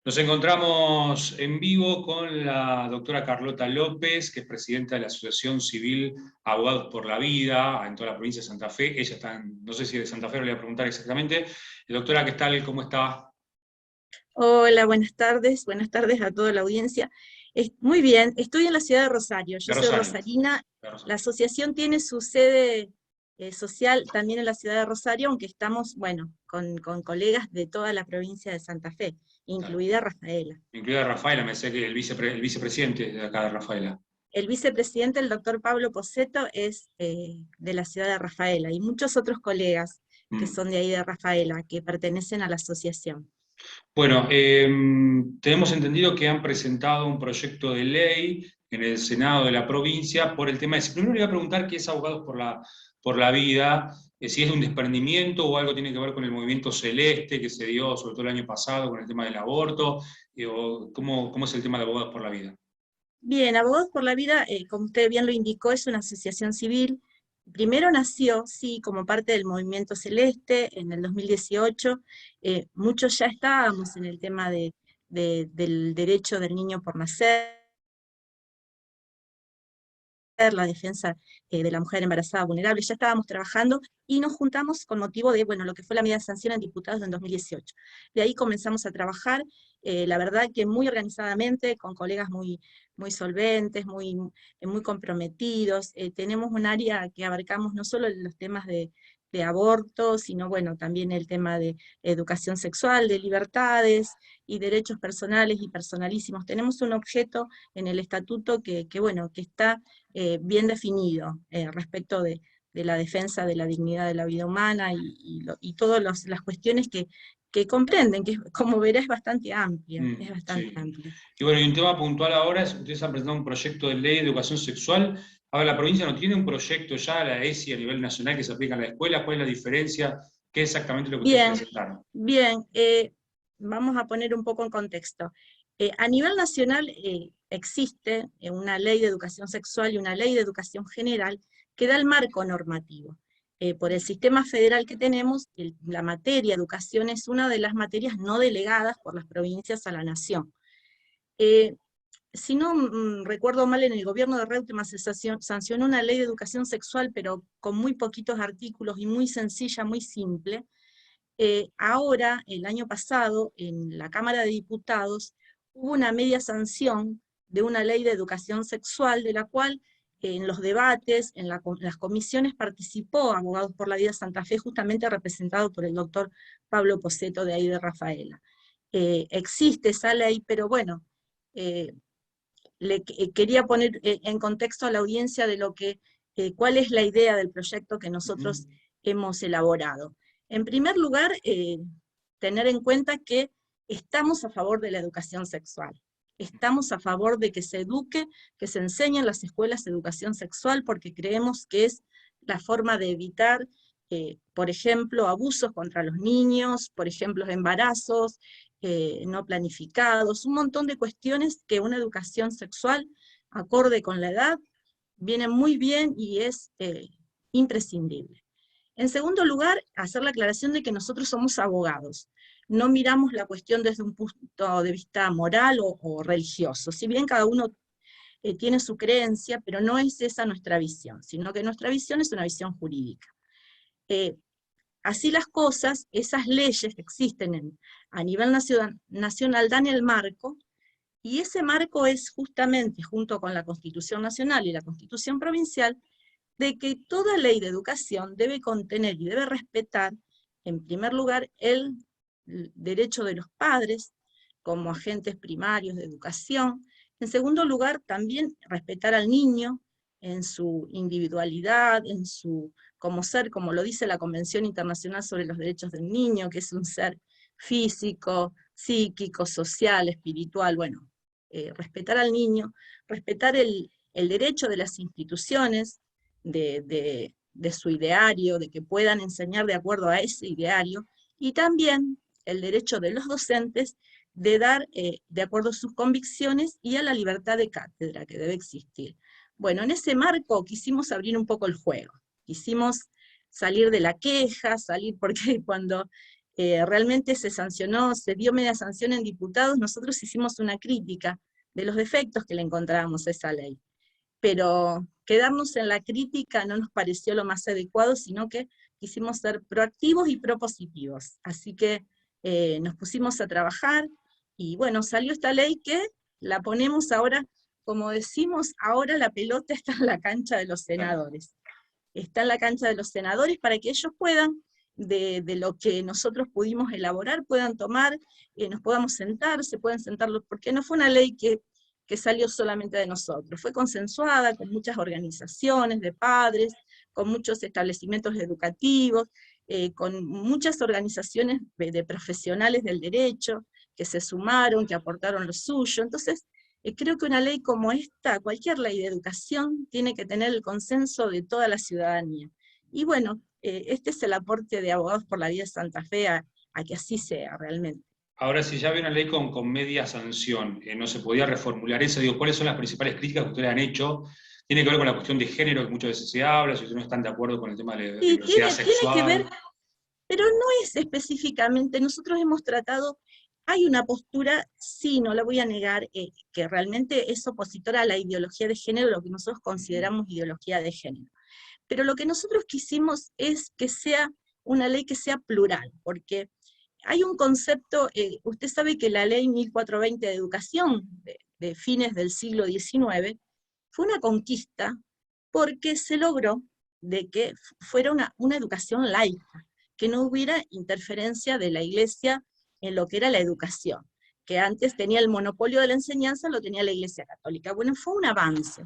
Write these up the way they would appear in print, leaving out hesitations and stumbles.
Nos encontramos en vivo con la doctora Carlota López, que es presidenta de la Asociación Civil Abogados por la Vida en toda la provincia de Santa Fe. Ella está no sé si de Santa Fe, no le voy a preguntar exactamente. Doctora, ¿qué tal? ¿Cómo está? Hola, buenas tardes a toda la audiencia. Muy bien, estoy en la ciudad de Rosario, yo De soy Rosario. rosarina. De La Rosario. asociación tiene su sede social también en la ciudad de Rosario, aunque estamos, bueno, con colegas de toda la provincia de Santa Fe, Claro. incluida Rafaela. Incluida Rafaela, me decía que el vicepresidente de acá de Rafaela. El vicepresidente, el doctor Pablo Posetto, es de la ciudad de Rafaela, y muchos otros colegas que Mm. son de ahí de Rafaela, que pertenecen a la asociación. Bueno, tenemos entendido que han presentado un proyecto de ley en el Senado de la provincia por el tema de... Primero le voy a preguntar qué es Abogados por la Vida, si es un desprendimiento o algo tiene que ver con el movimiento celeste que se dio sobre todo el año pasado con el tema del aborto, o cómo es el tema de Abogados por la Vida. Bien, Abogados por la Vida, como usted bien lo indicó, es una asociación civil. Primero nació, sí, como parte del Movimiento Celeste en el 2018. Muchos ya estábamos en el tema del derecho del niño por nacer, la defensa de la mujer embarazada vulnerable, ya estábamos trabajando y nos juntamos con motivo de, bueno, lo que fue la medida de sanción en diputados en 2018. De ahí comenzamos a trabajar, la verdad que muy organizadamente, con colegas muy solventes, muy comprometidos. Tenemos un área que abarcamos no solo los temas de aborto, sino bueno, también el tema de educación sexual, de libertades y derechos personales y personalísimos. Tenemos un objeto en el estatuto bueno, que está bien definido respecto de la defensa de la dignidad de la vida humana y todas las cuestiones que comprenden, que como verá es bastante amplio, es bastante Sí. amplio. Y bueno, y un tema puntual ahora es, ustedes han presentado un proyecto de ley de educación sexual. Ahora, la provincia no tiene un proyecto ya, la ESI a nivel nacional, que se aplica en la escuela. ¿Cuál es la diferencia? ¿Qué es exactamente lo que ustedes Bien, presentaron? bien, vamos a poner un poco en contexto. A nivel nacional existe una ley de educación sexual y una ley de educación general que da el marco normativo. Por el sistema federal que tenemos, la materia educación es una de las materias no delegadas por las provincias a la nación. Eh, si no recuerdo mal, en el gobierno de Reutemann se sancionó una ley de educación sexual, pero con muy poquitos artículos y muy sencilla, muy simple. Ahora, el año pasado, en la Cámara de Diputados, hubo una media sanción de una ley de educación sexual, de la cual en los debates, las comisiones participó Abogados por la Vida Santa Fe, justamente representado por el doctor Pablo Posetto de ahí de Rafaela. Existe esa ley, pero bueno, eh, quería poner en contexto a la audiencia de cuál es la idea del proyecto que nosotros hemos elaborado. En primer lugar, tener en cuenta que estamos a favor de la educación sexual. Estamos a favor de que se eduque, que se enseñe en las escuelas educación sexual, porque creemos que es la forma de evitar, por ejemplo, abusos contra los niños, por ejemplo, embarazos no planificados, un montón de cuestiones que una educación sexual acorde con la edad viene muy bien y es imprescindible. En segundo lugar, hacer la aclaración de que nosotros somos abogados. No miramos la cuestión desde un punto de vista moral o religioso. Si bien cada uno tiene su creencia, pero no es esa nuestra visión, sino que nuestra visión es una visión jurídica. Eh, Así las cosas, esas leyes que existen a nivel nacional dan el marco, y ese marco es justamente, junto con la Constitución Nacional y la Constitución Provincial, de que toda ley de educación debe contener y debe respetar, en primer lugar, el derecho de los padres como agentes primarios de educación. En segundo lugar, también respetar al niño en su individualidad, como ser, como lo dice la Convención Internacional sobre los Derechos del Niño, que es un ser físico, psíquico, social, espiritual. Bueno, respetar al niño, respetar el derecho de las instituciones, de su ideario, de que puedan enseñar de acuerdo a ese ideario, y también el derecho de los docentes de dar de acuerdo a sus convicciones y a la libertad de cátedra que debe existir. Bueno, en ese marco quisimos abrir un poco el juego, quisimos salir de la queja, salir porque cuando realmente se sancionó, se dio media sanción en diputados, nosotros hicimos una crítica de los defectos que le encontrábamos a esa ley. Pero quedarnos en la crítica no nos pareció lo más adecuado, sino que quisimos ser proactivos y propositivos. Así que nos pusimos a trabajar, y bueno, salió esta ley que la ponemos ahora, como decimos, ahora la pelota está en la cancha de los senadores. Está en la cancha de los senadores para que ellos puedan, de lo que nosotros pudimos elaborar, puedan tomar, nos podamos sentar, se pueden sentar, porque no fue una ley que salió solamente de nosotros, fue consensuada con muchas organizaciones de padres, con muchos establecimientos educativos, con muchas organizaciones de profesionales del derecho, que se sumaron, que aportaron lo suyo. Entonces, creo que una ley como esta, cualquier ley de educación, tiene que tener el consenso de toda la ciudadanía. Y bueno, este es el aporte de Abogados por la Vida de Santa Fe a que así sea realmente. Ahora, si ya había una ley con media sanción, ¿no se podía reformular esa? Digo, ¿cuáles son las principales críticas que ustedes han hecho? Tiene que ver con la cuestión de género, que muchas veces se habla, si ustedes no están de acuerdo con el tema de la Y diversidad tiene que ver, sexual. pero no es específicamente, nosotros hemos tratado, hay una postura, sí, no la voy a negar, que realmente es opositora a la ideología de género, lo que nosotros consideramos ideología de género. Pero lo que nosotros quisimos es que sea una ley que sea plural, porque hay un concepto, usted sabe que la ley 1420 de educación, de fines del siglo XIX, fue una conquista porque se logró de que fuera una educación laica, que no hubiera interferencia de la Iglesia en lo que era la educación, que antes tenía el monopolio de la enseñanza, lo tenía la Iglesia Católica. Bueno, fue un avance.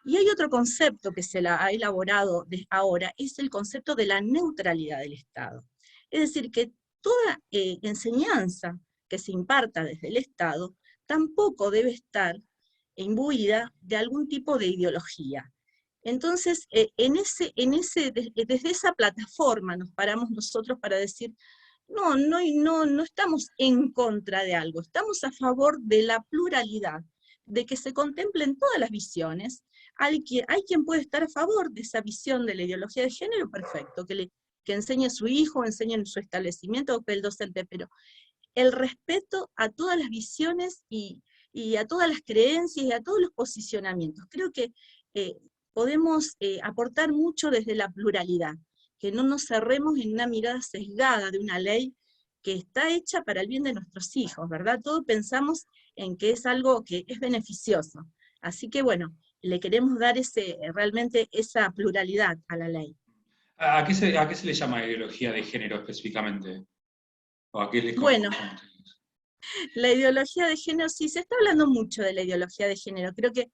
Y hay otro concepto que se la ha elaborado ahora, es el concepto de la neutralidad del Estado. Es decir, que toda enseñanza que se imparta desde el Estado tampoco debe estar imbuida de algún tipo de ideología. Entonces, desde esa plataforma nos paramos nosotros para decir, no estamos en contra de algo, estamos a favor de la pluralidad, de que se contemplen todas las visiones. Hay quien puede estar a favor de esa visión de la ideología de género, perfecto, que enseñe a su hijo, enseñe en su establecimiento, o que el docente, pero el respeto a todas las visiones y a todas las creencias y a todos los posicionamientos. Creo que podemos aportar mucho desde la pluralidad, que no nos cerremos en una mirada sesgada de una ley que está hecha para el bien de nuestros hijos, ¿verdad? Todos pensamos en que es algo que es beneficioso. Así que bueno, le queremos dar realmente esa pluralidad a la ley. ¿A qué se le llama ideología de género específicamente? ¿O a qué les Bueno, confunden ustedes? la ideología de género, sí, se está hablando mucho de la ideología de género. Creo que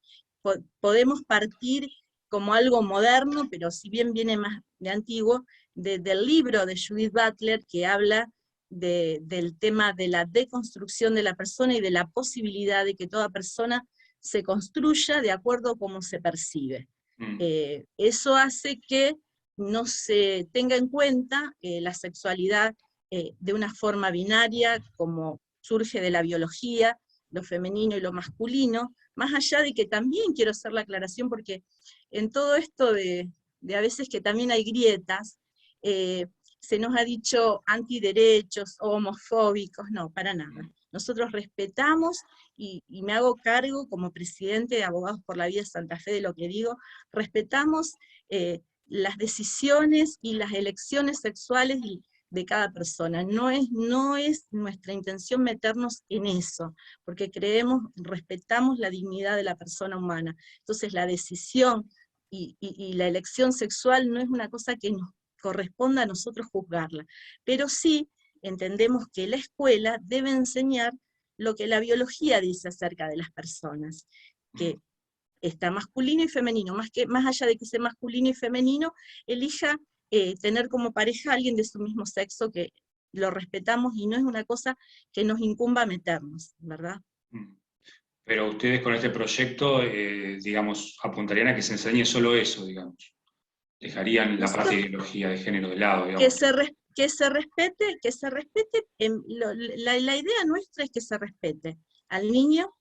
podemos partir como algo moderno, pero si bien viene más de antiguo, del libro de Judith Butler, que habla del tema de la deconstrucción de la persona y de la posibilidad de que toda persona se construya de acuerdo a cómo se percibe. Eso hace que no se tenga en cuenta la sexualidad de una forma binaria, como surge de la biología, lo femenino y lo masculino, más allá de que también quiero hacer la aclaración, porque en todo esto de a veces que también hay grietas, se nos ha dicho antiderechos, homofóbicos, no, para nada. Nosotros respetamos, y me hago cargo como presidente de Abogados por la Vida de Santa Fe de lo que digo, respetamos las decisiones y las elecciones sexuales de cada persona. No es nuestra intención meternos en eso, porque respetamos la dignidad de la persona humana. Entonces la decisión y la elección sexual no es una cosa que nos corresponda a nosotros juzgarla, pero sí entendemos que la escuela debe enseñar lo que la biología dice acerca de las personas, que está masculino y femenino, más allá de que sea masculino y femenino, elija tener como pareja a alguien de su mismo sexo, que lo respetamos y no es una cosa que nos incumba meternos, ¿verdad? Pero ustedes con este proyecto, digamos, apuntarían a que se enseñe solo eso, digamos. Dejarían la parte de ideología de género de lado, digamos. Que se respete, la idea nuestra es que se respete al niño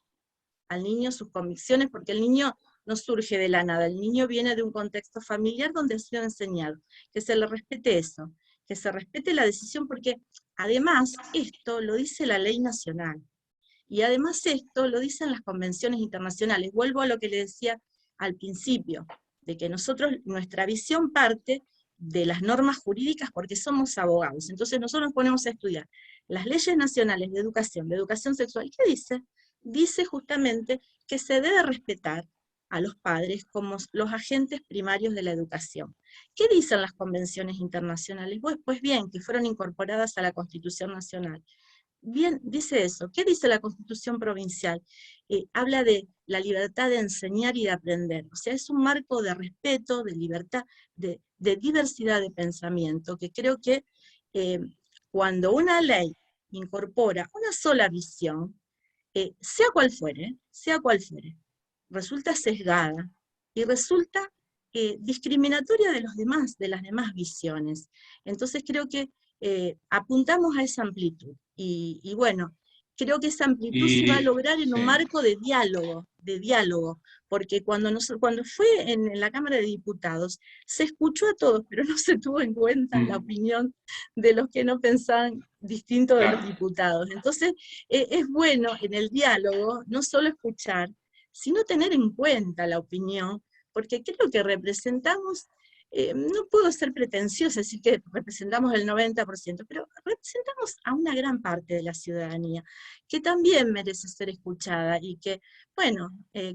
sus convicciones, porque el niño no surge de la nada, el niño viene de un contexto familiar donde ha sido enseñado, que se le respete eso, que se respete la decisión, porque además esto lo dice la ley nacional, y además esto lo dicen las convenciones internacionales. Vuelvo a lo que le decía al principio, de que nosotros, nuestra visión parte de las normas jurídicas porque somos abogados. Entonces nosotros nos ponemos a estudiar las leyes nacionales de educación sexual. ¿Qué dice? Dice justamente que se debe respetar a los padres como los agentes primarios de la educación. ¿Qué dicen las convenciones internacionales? Pues bien, que fueron incorporadas a la Constitución Nacional. Bien, dice eso. ¿Qué dice la Constitución Provincial? Habla de la libertad de enseñar y de aprender. O sea, es un marco de respeto, de libertad, de diversidad de pensamiento, que creo que eh, cuando una ley incorpora una sola visión, sea cual fuere, resulta sesgada y resulta discriminatoria de los demás, de las demás visiones. Entonces creo que apuntamos a esa amplitud. Y bueno, creo que esa amplitud se va a Y, lograr en un sí. marco de diálogo, porque cuando fue en la Cámara de Diputados, se escuchó a todos, pero no se tuvo en cuenta la Mm, opinión de los que no pensaban distinto de los claro. diputados. Entonces, es bueno en el diálogo no solo escuchar, sino tener en cuenta la opinión, porque creo que representamos, no puedo ser pretenciosa, decir que representamos el 90%, pero representamos a una gran parte de la ciudadanía, que también merece ser escuchada, y que, bueno,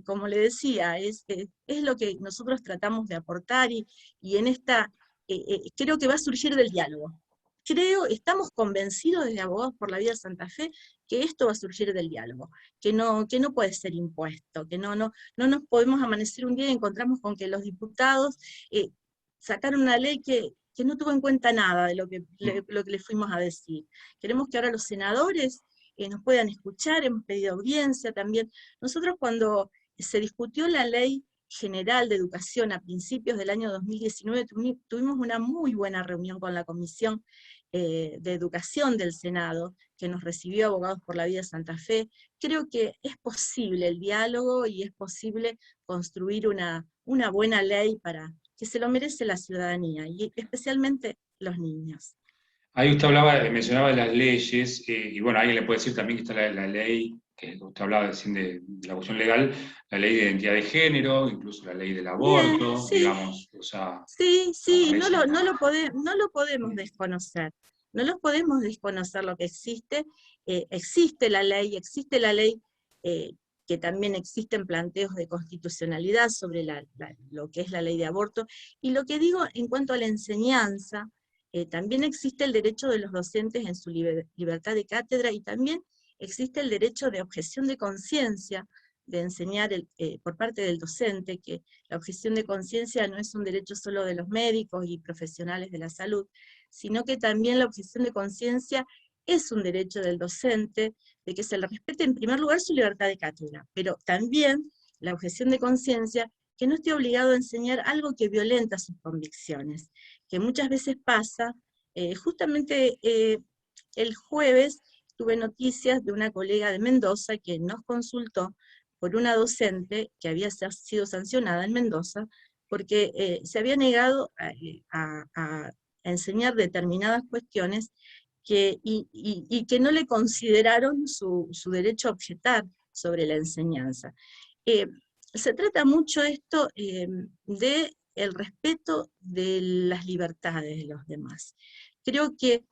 como le decía, es lo que nosotros tratamos de aportar, y en esta, creo que va a surgir del diálogo. Estamos convencidos desde Abogados por la Vida de Santa Fe que esto va a surgir del diálogo, que no puede ser impuesto, que no nos podemos amanecer un día y encontramos con que los diputados sacaron una ley que no tuvo en cuenta nada de lo que le fuimos a decir. Queremos que ahora los senadores nos puedan escuchar, hemos pedido audiencia también. Nosotros cuando se discutió la ley general de educación a principios del año 2019, tuvimos una muy buena reunión con la Comisión de Educación del Senado, que nos recibió Abogados por la Vida de Santa Fe. Creo que es posible el diálogo y es posible construir una buena ley para que se lo merece la ciudadanía, y especialmente los niños. Ahí usted hablaba, mencionaba de las leyes, y bueno, alguien le puede decir también que está la ley, que usted hablaba recién de la cuestión legal, la ley de identidad de género, incluso la ley del Bien, aborto, sí, digamos, o sea, sí, son sí, leyes. no lo podemos desconocer. No lo podemos desconocer lo que existe. Existe la ley eh, que también existen planteos de constitucionalidad sobre lo que es la ley de aborto. Y lo que digo en cuanto a la enseñanza, también existe el derecho de los docentes en su libertad de cátedra, y también existe el derecho de objeción de conciencia, de enseñar por parte del docente, que la objeción de conciencia no es un derecho solo de los médicos y profesionales de la salud, sino que también la objeción de conciencia es un derecho del docente, de que se le respete en primer lugar su libertad de cátedra, pero también la objeción de conciencia, que no esté obligado a enseñar algo que violenta sus convicciones, que muchas veces pasa. Justamente el jueves tuve noticias de una colega de Mendoza que nos consultó por una docente que había sido sancionada en Mendoza porque se había negado a enseñar determinadas cuestiones y que no le consideraron su derecho a objetar sobre la enseñanza. Eh, Se trata mucho esto de el respeto de las libertades de los demás. Creo que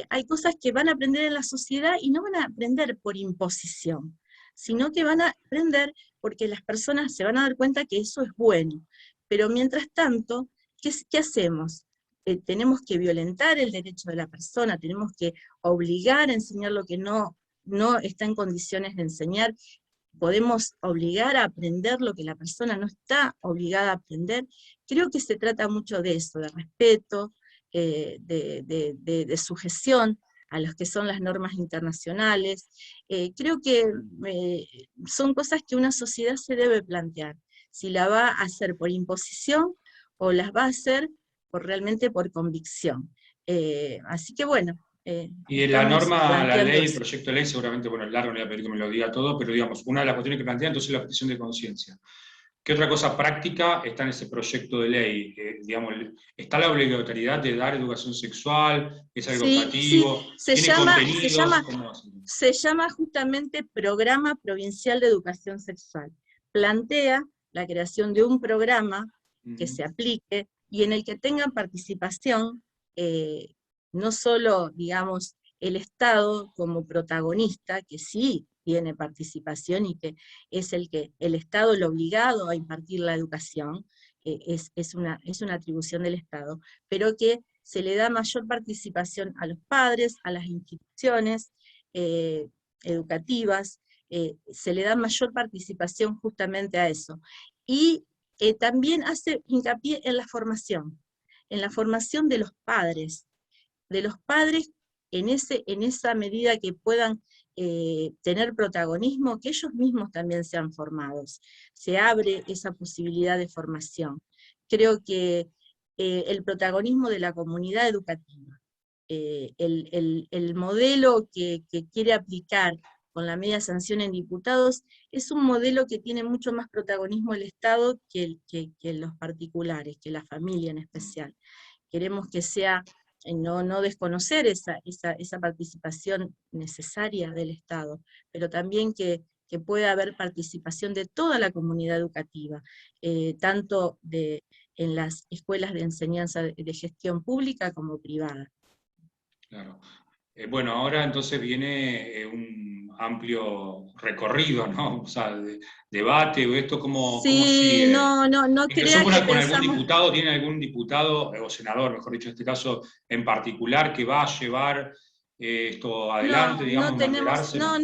hay cosas que van a aprender en la sociedad y no van a aprender por imposición, sino que van a aprender porque las personas se van a dar cuenta que eso es bueno. Pero mientras tanto, ¿qué hacemos? Tenemos que violentar el derecho de la persona, tenemos que obligar a enseñar lo que no está en condiciones de enseñar, podemos obligar a aprender lo que la persona no está obligada a aprender. Creo que se trata mucho de eso, de respeto, de sujeción a los que son las normas internacionales. Creo que son cosas que una sociedad se debe plantear, si la va a hacer por imposición o las va a hacer realmente por convicción. Así que bueno, Y la estamos norma, la planteando ley, el eso. proyecto de ley, seguramente, bueno, es largo, no le voy a pedir que me lo diga todo, pero digamos, una de las cuestiones que plantea entonces es la objeción de conciencia. ¿Qué otra cosa práctica está en ese proyecto de ley? Digamos, ¿está la obligatoriedad de dar educación sexual? ¿Es algo Sí, sí, optativo? ¿Tiene contenidos? ¿Cómo es? se llama justamente Programa Provincial de Educación Sexual. Plantea la creación de un programa que se aplique y en el que tengan participación no solo, digamos, el Estado como protagonista, que sí tiene participación y que es el Estado el obligado a impartir la educación, es una atribución del Estado, pero que se le da mayor participación a los padres, a las instituciones educativas, se le da mayor participación justamente a eso. Y también hace hincapié en la formación de los padres en esa medida que puedan tener protagonismo, que ellos mismos también sean formados. Se abre esa posibilidad de formación. Creo que el protagonismo de la comunidad educativa, el modelo que quiere aplicar con la media sanción en diputados, es un modelo que tiene mucho más protagonismo el Estado que los particulares, que la familia en especial. Queremos que sea, no desconocer esa participación necesaria del Estado, pero también que pueda haber participación de toda la comunidad educativa, tanto en las escuelas de enseñanza de gestión pública como privada. Claro. Bueno, ahora entonces viene un amplio recorrido, ¿no? O sea, debate, o esto cómo Sí, sigue. no ¿Ingresó crea que con algún pensamos. diputado? ¿Tiene algún diputado, o senador, mejor dicho, en este caso, en particular, que va a llevar esto adelante, No digamos, tenemos, banderárselo?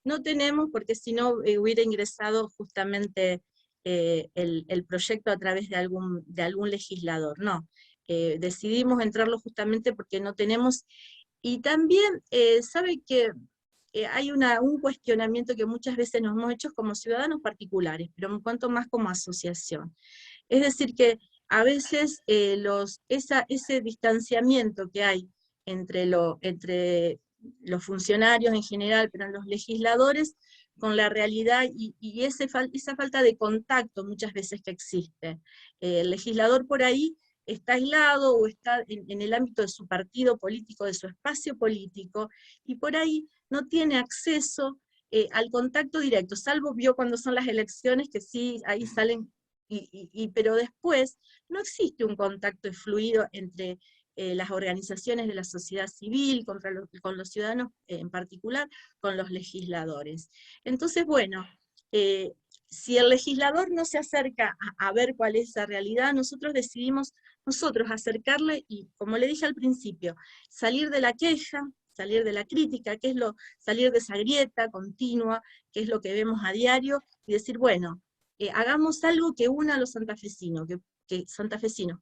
no tenemos, porque si no hubiera ingresado justamente el proyecto a través de algún legislador, no. Decidimos entrarlo justamente porque no tenemos, y también sabe que hay un cuestionamiento que muchas veces nos hemos hecho como ciudadanos particulares, pero en cuanto más como asociación. Es decir, que a veces ese distanciamiento que hay entre los funcionarios en general, pero en los legisladores, con la realidad y esa falta de contacto muchas veces que existe. El legislador por ahí está aislado o está en el ámbito de su partido político, de su espacio político, y por ahí no tiene acceso al contacto directo, salvo vio cuando son las elecciones, que sí, ahí salen, pero después no existe un contacto fluido entre las organizaciones de la sociedad civil, con los ciudadanos en particular, con los legisladores. Entonces, bueno, si el legislador no se acerca a ver cuál es la realidad, nosotros decidimos acercarle y, como le dije al principio, salir de la queja, salir de la crítica, salir de esa grieta continua, que es lo que vemos a diario, y decir, bueno, hagamos algo que una a los santafesinos,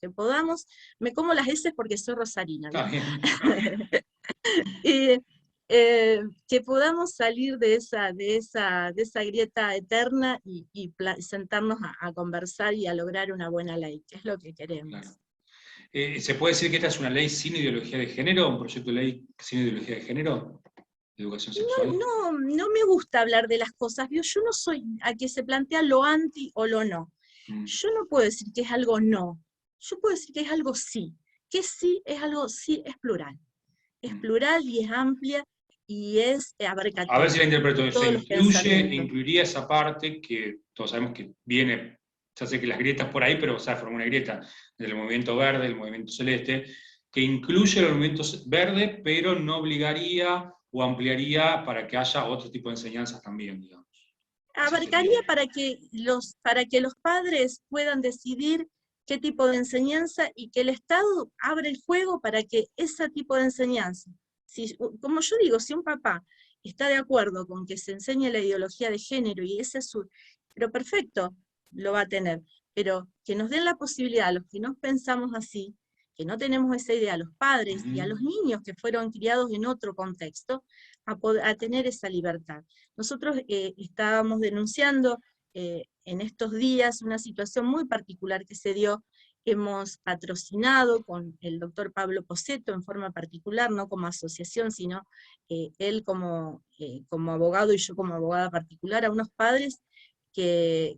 que podamos, me como las heces porque soy rosarina, Está ¿vio? bien. Y, que podamos salir de esa grieta eterna y sentarnos a conversar y a lograr una buena ley, que es lo que Claro. queremos. ¿Se puede decir que esta es una ley sin ideología de género, un proyecto de ley sin ideología de género, de educación sexual? No me gusta hablar de las cosas, ¿vio? Yo no soy a que se plantea lo anti o lo no. Mm, Yo no puedo decir que es algo no, yo puedo decir que es algo sí, que sí es algo, sí es mm. plural y es amplia y es A ver si abarcativa, la interpreto bien. Se todos los incluye, pensamientos. incluiría esa parte que todos sabemos que viene, ya sé que las grietas por ahí, pero o sea, formó una grieta del movimiento verde, el movimiento celeste, que incluye el movimiento verde, pero no obligaría o ampliaría para que haya otro tipo de enseñanzas también, digamos. Esa sería. Abarcaría para que los padres puedan decidir qué tipo de enseñanza y que el Estado abra el juego para que ese tipo de enseñanza, como yo digo, si un papá está de acuerdo con que se enseñe la ideología de género y ese es su, pero perfecto, lo va a tener, pero que nos den la posibilidad a los que no pensamos así, que no tenemos esa idea, a los padres y a los niños que fueron criados en otro contexto, a tener esa libertad. Nosotros estábamos denunciando en estos días una situación muy particular que se dio. Hemos patrocinado con el doctor Pablo Posetto en forma particular, no como asociación, sino él como abogado y yo como abogada particular, a unos padres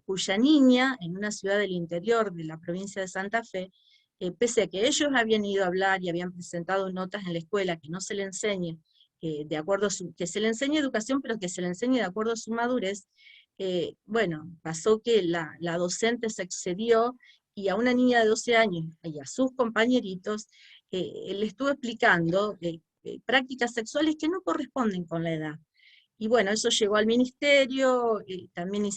cuya niña, en una ciudad del interior de la provincia de Santa Fe, pese a que ellos habían ido a hablar y habían presentado notas en la escuela que no se le enseñe, de acuerdo a que se le enseñe educación, pero que se le enseñe de acuerdo a su madurez, bueno, pasó que la docente se excedió, y a una niña de 12 años y a sus compañeritos le estuvo explicando prácticas sexuales que no corresponden con la edad. Y bueno, eso llegó al ministerio, también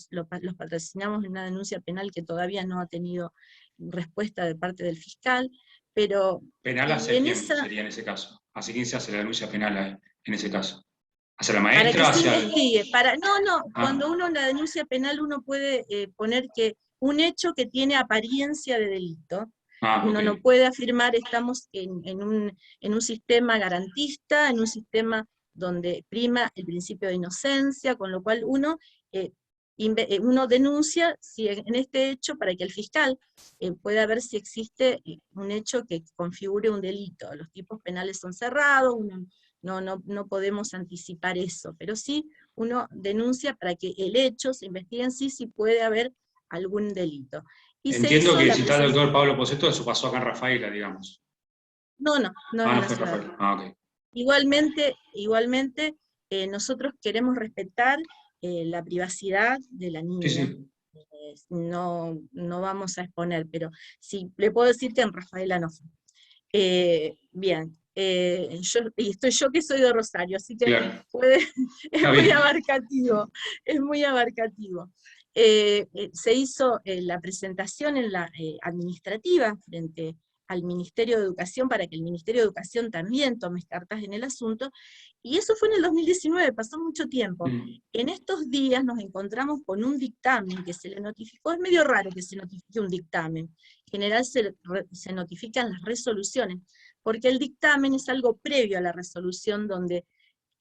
los patrocinamos en una denuncia penal que todavía no ha tenido respuesta de parte del fiscal, pero ¿Penal hacia quién sería en ese caso? ¿Hacia quién se hace la denuncia penal en ese caso? ¿Hacia la para que maestra? se ¿Hacia investigue, cuando uno en la denuncia penal uno puede poner que un hecho que tiene apariencia de delito, uno no puede afirmar, estamos en un sistema garantista, en un sistema donde prima el principio de inocencia, con lo cual uno denuncia si en este hecho para que el fiscal pueda ver si existe un hecho que configure un delito. Los tipos penales son cerrados, no podemos anticipar eso, pero sí uno denuncia para que el hecho se investigue en sí si puede haber algún delito. Y entiendo que si está el doctor Pablo Posetto, eso pasó acá en Rafaela, digamos. No fue Rafaela. Ok. Igualmente nosotros queremos respetar la privacidad de la niña. Sí. No vamos a exponer, pero sí, le puedo decir que en Rafaela no fue. Bien, y estoy yo que soy de Rosario, así que claro. Es muy abarcativo. Se hizo la presentación en la administrativa frente al Ministerio de Educación para que el Ministerio de Educación también tome cartas en el asunto, y eso fue en el 2019, pasó mucho tiempo. En estos días nos encontramos con un dictamen que se le notificó, es medio raro que se notifique un dictamen, en general se notifican las resoluciones, porque el dictamen es algo previo a la resolución donde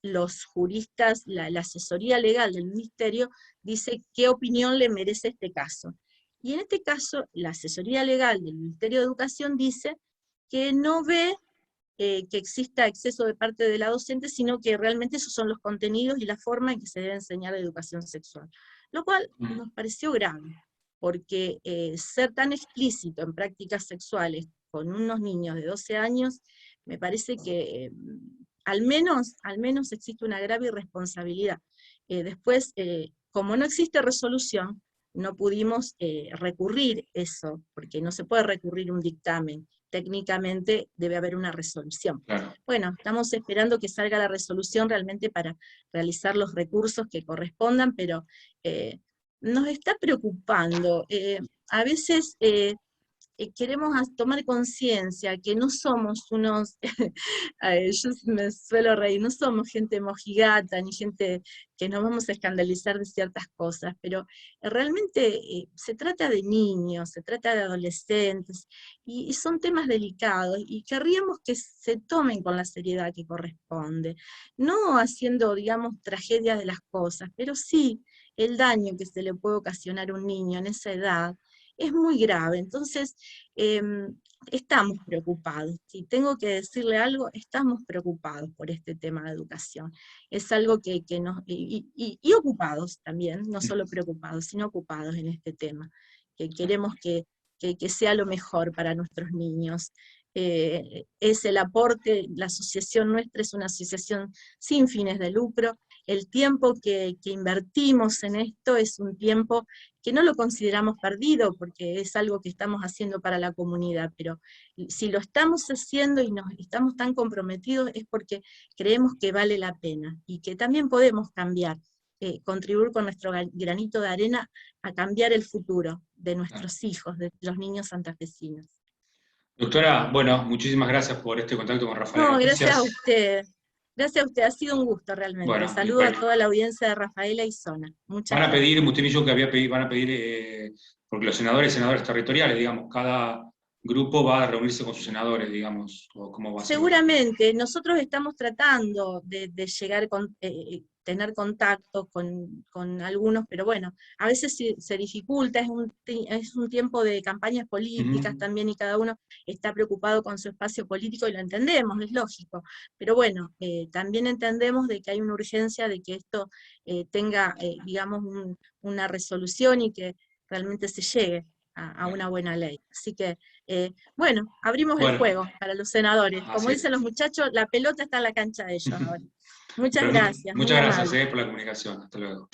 los juristas, la asesoría legal del ministerio, dice qué opinión le merece este caso. Y en este caso, la asesoría legal del Ministerio de Educación dice que no ve que exista exceso de parte de la docente, sino que realmente esos son los contenidos y la forma en que se debe enseñar educación sexual. Lo cual nos pareció grave, porque ser tan explícito en prácticas sexuales con unos niños de 12 años, me parece que al menos existe una grave irresponsabilidad. Después, como no existe resolución, no pudimos recurrir eso, porque no se puede recurrir un dictamen. Técnicamente debe haber una resolución. Claro. Bueno, estamos esperando que salga la resolución realmente para realizar los recursos que correspondan, pero nos está preocupando. A veces queremos tomar conciencia que no somos unos, yo me suelo reír, no somos gente mojigata, ni gente que nos vamos a escandalizar de ciertas cosas, pero realmente se trata de niños, se trata de adolescentes, y son temas delicados, y querríamos que se tomen con la seriedad que corresponde, no haciendo, digamos, tragedias de las cosas, pero sí el daño que se le puede ocasionar a un niño en esa edad, es muy grave. Entonces, estamos preocupados. Si tengo que decirle algo, estamos preocupados por este tema de educación. Es algo que nos... Y ocupados también, no solo preocupados, sino ocupados en este tema. Que queremos que sea lo mejor para nuestros niños. Es el aporte, la asociación nuestra es una asociación sin fines de lucro. El tiempo que invertimos en esto es un tiempo que no lo consideramos perdido, porque es algo que estamos haciendo para la comunidad, pero si lo estamos haciendo y nos estamos tan comprometidos es porque creemos que vale la pena, y que también podemos cambiar, contribuir con nuestro granito de arena a cambiar el futuro de nuestros hijos, de los niños santafesinos. Doctora, bueno, muchísimas gracias por este contacto con Rafaela Noticias. Gracias a usted. Gracias a usted, ha sido un gusto realmente. Bueno, saludo a toda la audiencia de Rafaela y zona. Muchas gracias. Usted me dijo que van a pedir, porque los senadores y senadoras territoriales, digamos, cada grupo va a reunirse con sus senadores, digamos, o cómo va a ser. Seguramente, nosotros estamos tratando de llegar tener contacto con algunos, pero bueno, a veces se dificulta, es un tiempo de campañas políticas también, y cada uno está preocupado con su espacio político, y lo entendemos, es lógico, pero bueno, también entendemos de que hay una urgencia de que esto tenga, digamos, una resolución, y que realmente se llegue a una buena ley. Así que, bueno, abrimos el Bueno, juego para los senadores. Como así dicen los es. muchachos, la pelota está en la cancha de ellos ahora. Muchas Pero gracias, muy muchas gracias amable. por la comunicación. Hasta luego.